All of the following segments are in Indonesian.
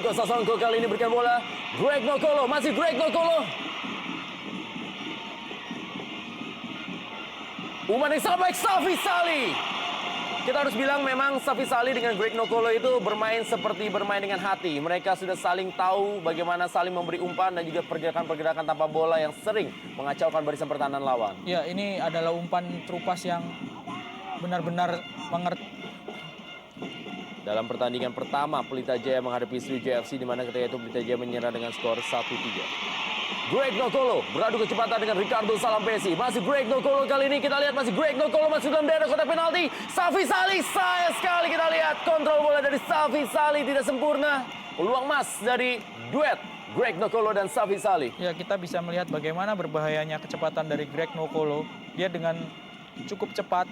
Joko Sasongko kali ini berikan bola. Greg Nokolo, masih Greg Nokolo. Umpan yang sangat baik, Safi Sali. Kita harus bilang memang Safi Sali dengan Greg Nokolo itu bermain seperti bermain dengan hati. Mereka sudah saling tahu bagaimana saling memberi umpan dan juga pergerakan-pergerakan tanpa bola yang sering mengacaukan barisan pertahanan lawan. Ya, ini adalah umpan terupas yang benar-benar mengerti. Dalam pertandingan pertama, Pelita Jaya menghadapi Sriwijaya FC, di mana ketika itu Pelita Jaya menyerah dengan skor 1-3. Greg Nokolo beradu kecepatan dengan Ricardo Salampesi. Masih Greg Nokolo kali ini, kita lihat masih Greg Nokolo masuk dalam daerah kotak penalti. Safi Sali, sayang sekali kita lihat kontrol bola dari Safi Sali tidak sempurna. Peluang emas dari duet Greg Nokolo dan Safi Sali. Ya, kita bisa melihat bagaimana berbahayanya kecepatan dari Greg Nokolo. Dia dengan cukup cepat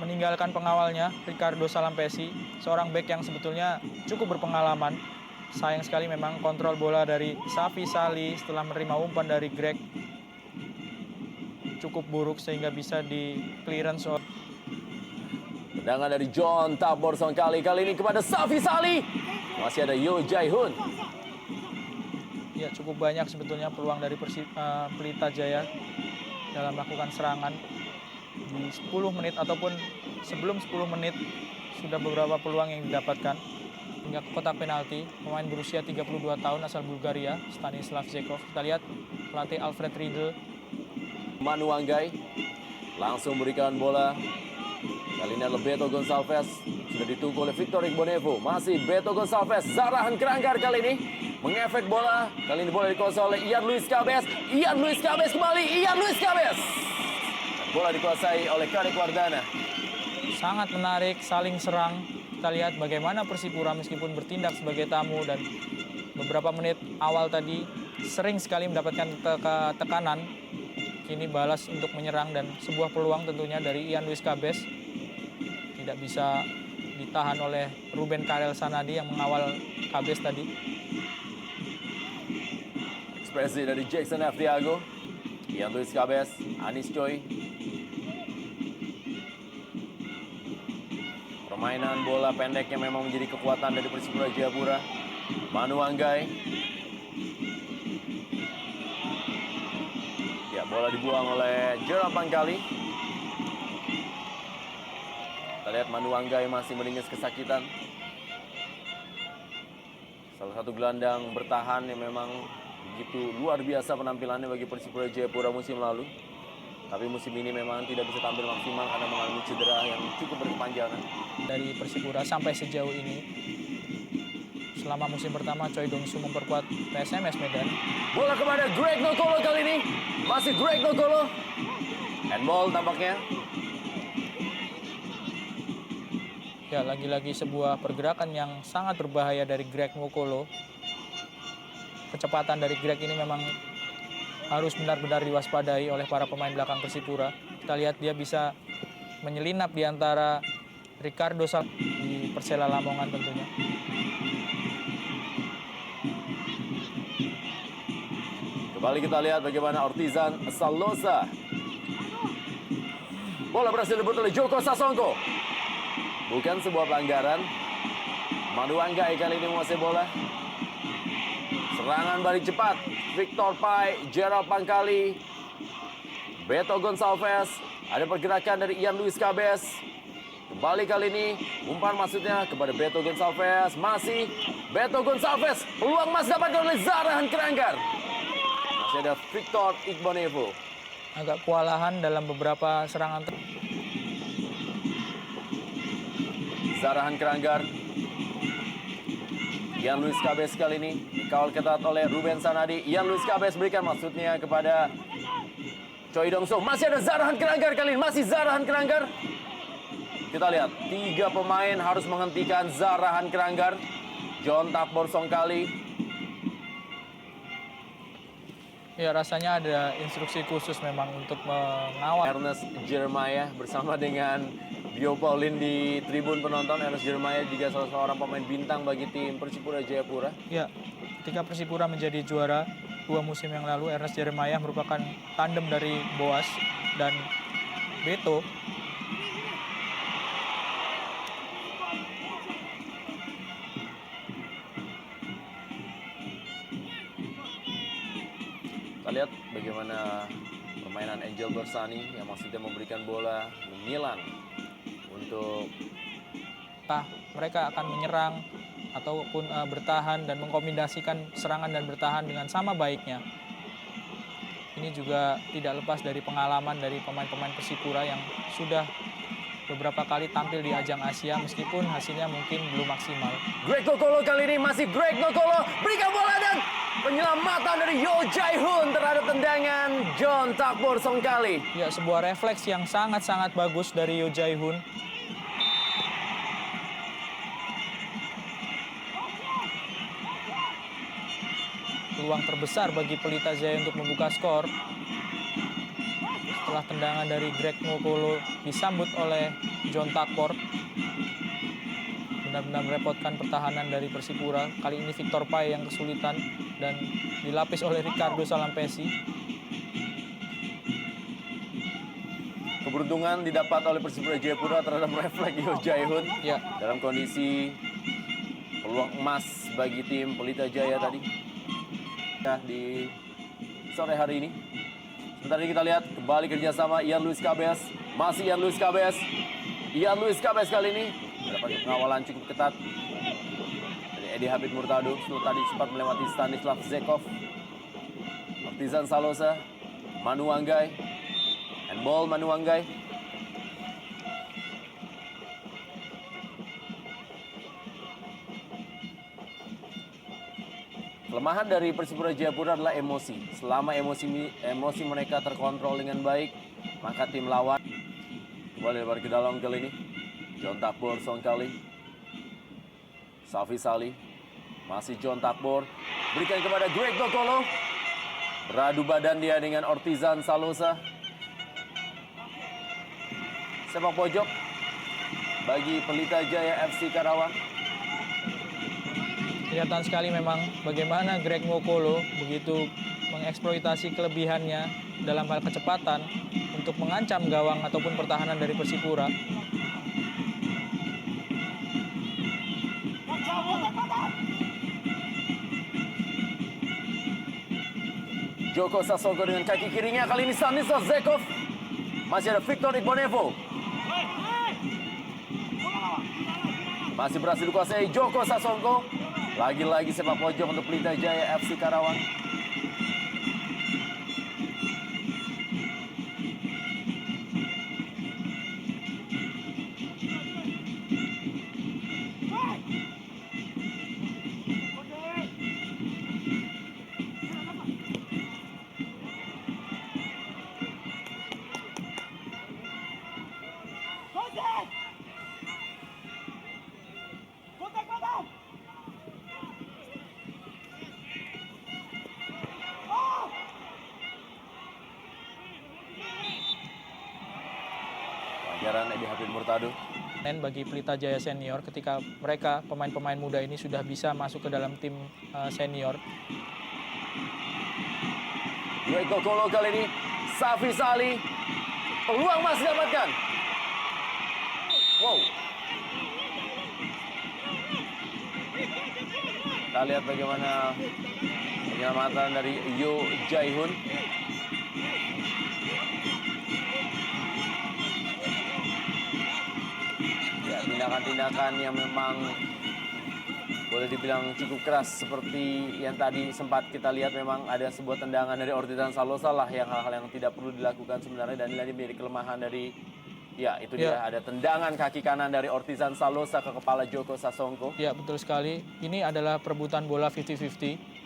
meninggalkan pengawalnya, Ricardo Salampesi, seorang bek yang sebetulnya cukup berpengalaman. Sayang sekali memang kontrol bola dari Safi Sali setelah menerima umpan dari Greg cukup buruk sehingga bisa di clearance. Tendangan dari John Taborsong kali ini kepada Safi Sali. Masih ada Yo Jae-hoon. Ya, cukup banyak sebetulnya peluang dari Pelita Jaya dalam melakukan serangan. Di 10 menit ataupun sebelum 10 menit sudah beberapa peluang yang didapatkan. Hingga ke kotak penalti, pemain berusia 32 tahun asal Bulgaria, Stanislav Zekov. Kita lihat pelatih Alfred Riedel. Manu Anggai langsung berikan bola. Kali ini adalah Beto Gonçalves. Sudah ditunggu oleh Victor Igbonevo. Masih Beto Gonçalves. Zarahan Keranggar kali ini mengefek bola. Kali ini bola dikuasai oleh Ian Luis Cabes. Ian Luis Cabes kembali. Ian Luis Cabes. Bola dikuasai oleh Karek Wardana. Sangat menarik, saling serang. Kita lihat bagaimana Persipura meskipun bertindak sebagai tamu dan beberapa menit awal tadi sering sekali mendapatkan tekanan. Kini balas untuk menyerang dan sebuah peluang tentunya dari Ian Luis Cabes. Tidak bisa ditahan oleh Ruben Karel Sanadi yang mengawal Cabes tadi. Ekspresi dari Jackson F. Thiago. Ian Luis Cabes, Anis Choi. Permainan bola pendeknya memang menjadi kekuatan dari Persipura Jayapura. Manu Anggai. Ya, bola dibuang oleh Gerald Pangkali. Kita lihat Manu Anggai masih meringis kesakitan. Salah satu gelandang bertahan yang memang begitu luar biasa penampilannya bagi Persipura Jayapura musim lalu. Tapi musim ini memang tidak bisa tampil maksimal karena mengalami cedera yang cukup berkepanjangan. Dari Persipura sampai sejauh ini, selama musim pertama Choi Dong Soo memperkuat PSMS Medan. Bola kepada Greg Nokolo kali ini. Masih Greg Nokolo. Handball tampaknya. Ya, lagi-lagi sebuah pergerakan yang sangat berbahaya dari Greg Nokolo. Kecepatan dari Greg ini memang harus benar-benar diwaspadai oleh para pemain belakang Persipura. Kita lihat dia bisa menyelinap di antara Ricardo di Persela Lamongan tentunya. Kembali kita lihat bagaimana Ortizan Salosa. Bola berhasil direbut oleh Joko Sasongko. Bukan sebuah pelanggaran. Manu Anggai kali ini menguasai bola. Serangan balik cepat. Victor Pai, Gerald Pangkali, Beto Gonçalves. Ada pergerakan dari Ian Luis Cabes. Kembali kali ini, umpan maksudnya kepada Beto Gonçalves. Masih Beto Gonçalves. Peluang emas dapat oleh Zarahan Keranggar. Masih ada Victor Igbonevo. Agak kewalahan dalam beberapa serangan. Zarahan Keranggar. Ian Luis Cabes kali ini dikawal ketat oleh Ruben Sanadi. Ian Luis Cabes berikan maksudnya kepada Choi Dong Soo. Masih ada Zarahan Keranggar kali ini. Masih Zarahan Keranggar. Kita lihat, 3 pemain harus menghentikan Zarahan Keranggar. John Taborsong kali. Ya, rasanya ada instruksi khusus memang untuk mengawal. Ernest Jeremiah bersama dengan Bio Paulin di tribun penonton. Ernest Jeremiah juga salah seorang pemain bintang bagi tim Persipura Jayapura. Ya, ketika Persipura menjadi juara 2 musim yang lalu, Ernest Jeremiah merupakan tandem dari Boas dan Beto. Kita lihat bagaimana permainan Angel Bersani yang maksudnya memberikan bola menyilang untuk Entah mereka akan menyerang ataupun bertahan dan mengkombinasikan serangan dan bertahan dengan sama baiknya. Ini juga tidak lepas dari pengalaman dari pemain-pemain Persipura yang sudah beberapa kali tampil di ajang Asia meskipun hasilnya mungkin belum maksimal. Greg Kokolo kali ini masih Greg Kokolo berikan bola dan penyelamatan dari Yo Jae-hoon terhadap tendangan John Takbor Songkali. Ya, sebuah refleks yang sangat-sangat bagus dari Yo Jae-hoon. Peluang terbesar bagi Pelita Jaya untuk membuka skor. Setelah tendangan dari Greg Kokolo disambut oleh John Takbor. Benar-benar merepotkan pertahanan dari Persipura. Kali ini Victor Pai yang kesulitan dan dilapis oleh Ricardo Salampesi. Keberuntungan didapat oleh Persipura Jayapura terhadap refleks Yo Jae-hoon Ya, dalam kondisi peluang emas bagi tim Pelita Jaya tadi. Nah, di sore hari ini. Sebentar ini kita lihat kembali kerjasama Ian Luis Cabes. Masih Ian Luis Cabes. Ian Luis Cabes kali ini mendapat pengawalan cukup ketat dari Edi Habib Murtado. Setelah tadi sempat melewati Stanislav Zekov, Ortizan Salosa, Manu Anggai, handball Manu Anggai. Kelemahan dari Persipura Jayapura adalah emosi. Selama emosi mereka terkontrol dengan baik, maka tim lawan kembali lebar ke dalam kali ini. John Takbor Songkali, Safi Sali, masih John Takbor, berikan kepada Greg Kokolo. Beradu badan dia dengan Ortizan Salosa. Sepak pojok bagi Pelita Jaya FC Karawang. kelihatan sekali memang bagaimana Greg Kokolo begitu mengeksploitasi kelebihannya dalam hal kecepatan untuk mengancam gawang ataupun pertahanan dari Persipura. Joko Sasongko dengan kaki kirinya, kali ini Stanislav Zekov. Masih ada Victor Igbonevo. Masih berhasil dikuasai Joko Sasongko. Lagi-lagi sepak pojok untuk Pelita Jaya FC Karawang. Pelanggaran Edi Habib Murtado. Dan bagi Pelita Jaya senior ketika mereka pemain-pemain muda ini sudah bisa masuk ke dalam tim senior. Greg Kokolo kali ini, Safi Sali. Peluang masih dapatkan. Wow. Kita lihat bagaimana penyelamatan dari Yo Jae-hoon. Ya, tindakan-tindakan yang memang boleh dibilang cukup keras seperti yang tadi sempat kita lihat. Memang ada sebuah tendangan dari Ortizan Salosa lah yang hal-hal yang tidak perlu dilakukan sebenarnya, dan ini menjadi kelemahan dari dia ada tendangan kaki kanan dari Ortizan Salosa ke kepala Joko Sasongko. Ya, betul sekali. Ini adalah perebutan bola 50-50.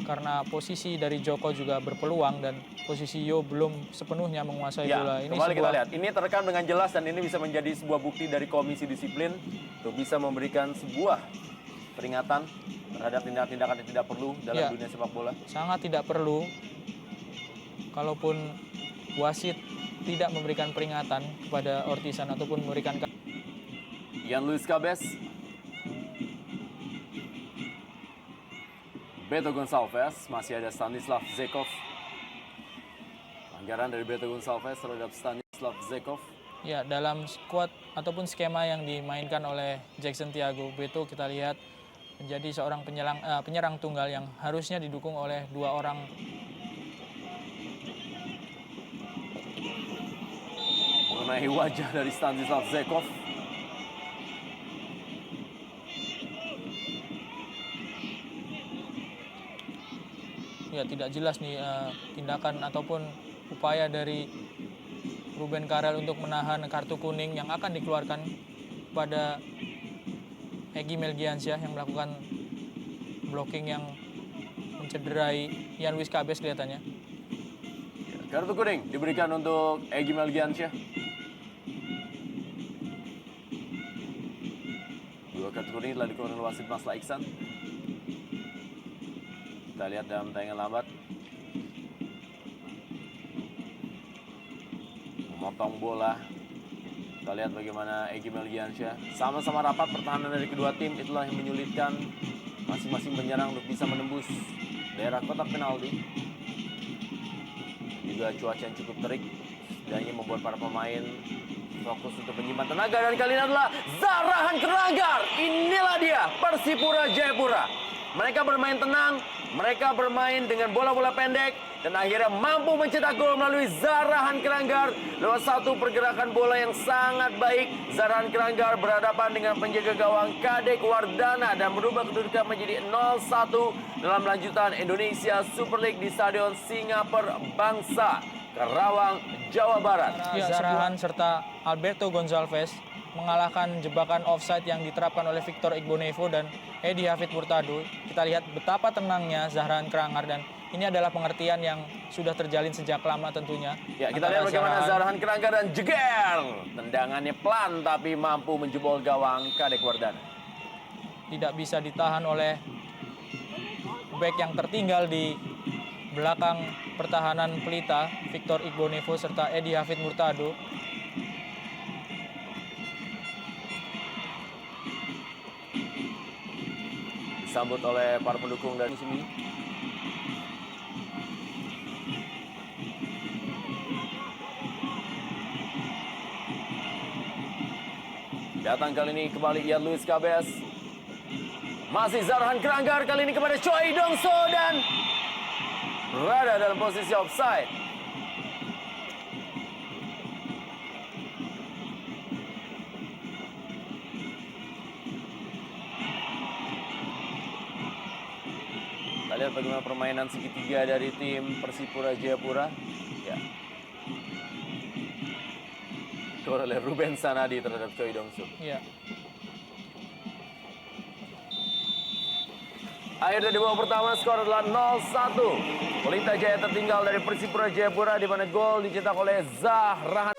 Karena posisi dari Joko juga berpeluang dan posisi Yo belum sepenuhnya menguasai bola. Ini kembali kita lihat. Ini terekam dengan jelas dan ini bisa menjadi sebuah bukti dari komisi disiplin untuk bisa memberikan sebuah peringatan terhadap tindakan-tindakan yang tidak perlu dalam dunia sepak bola. Sangat tidak perlu. Kalaupun wasit tidak memberikan peringatan kepada Ortizan ataupun memberikan Ian Luis Cabes, Beto Gonçalves, masih ada Stanislav Zekov. Pelanggaran dari Beto Gonçalves terhadap Stanislav Zekov. Ya, dalam squad ataupun skema yang dimainkan oleh Jackson Tiago, Beto kita lihat menjadi seorang penyerang tunggal yang harusnya didukung oleh dua orang mengenai wajah dari Stanislav Zekov. Ya, tidak jelas nih tindakan ataupun upaya dari Ruben Karel untuk menahan kartu kuning yang akan dikeluarkan pada Egy Melgiansyah yang melakukan blocking yang mencederai Jan Wiskabes kelihatannya. Kartu kuning diberikan untuk Egy Melgiansyah. 2 kartu kuning telah dikeluarkan oleh wasit Masla Iksan. Kita lihat dalam tayangan lambat. Memotong bola. Kita lihat bagaimana Egy Melgiansyah. Sama-sama rapat pertahanan dari kedua tim. Itulah yang menyulitkan masing-masing penyerang untuk bisa menembus daerah kotak penalti. Juga cuaca yang cukup terik. Setidaknya membuat para pemain fokus untuk menyimpan tenaga. Dan kali ini adalah Zahrahan Keranggar. Inilah dia Persipura Jayapura. Mereka bermain tenang, mereka bermain dengan bola-bola pendek, dan akhirnya mampu mencetak gol melalui Zahrahan Keranggar lewat satu pergerakan bola yang sangat baik. Zahrahan Keranggar berhadapan dengan penjaga gawang Kadek Wardana dan merubah kedudukan menjadi 0-1 dalam lanjutan Indonesia Super League di Stadion Singapura Bangsa, Karawang, Jawa Barat. Ya, Zahrahan serta Alberto Gonçalves mengalahkan jebakan offside yang diterapkan oleh Victor Igbonevo dan Edi Hafid Murtado. Kita lihat betapa tenangnya Zahrahan Keranggar, dan ini adalah pengertian yang sudah terjalin sejak lama tentunya. Ya, kita lihat bagaimana Zahrahan Keranggar dan jeger. Tendangannya pelan tapi mampu menjebol gawang Kadek Wardana. Tidak bisa ditahan oleh bek yang tertinggal di belakang pertahanan Pelita, Victor Igbonevo serta Edi Hafid Murtado. Disambut oleh para pendukung dari sini. Datang kali ini kembali Jan Wiskabes. Masih Zahrahan Keranggar, kali ini kepada Choi Dongso dan berada dalam posisi offside. Kita lihat bagaimana permainan segitiga dari tim Persipura Jayapura. Ya. Gol oleh Ruben Sanadi terhadap Choi Dongso. Ya. Akhir dari babak pertama, skor adalah 0-1. Pelita Jaya tertinggal dari Persipura Jayapura di mana gol dicetak oleh Zahrahan.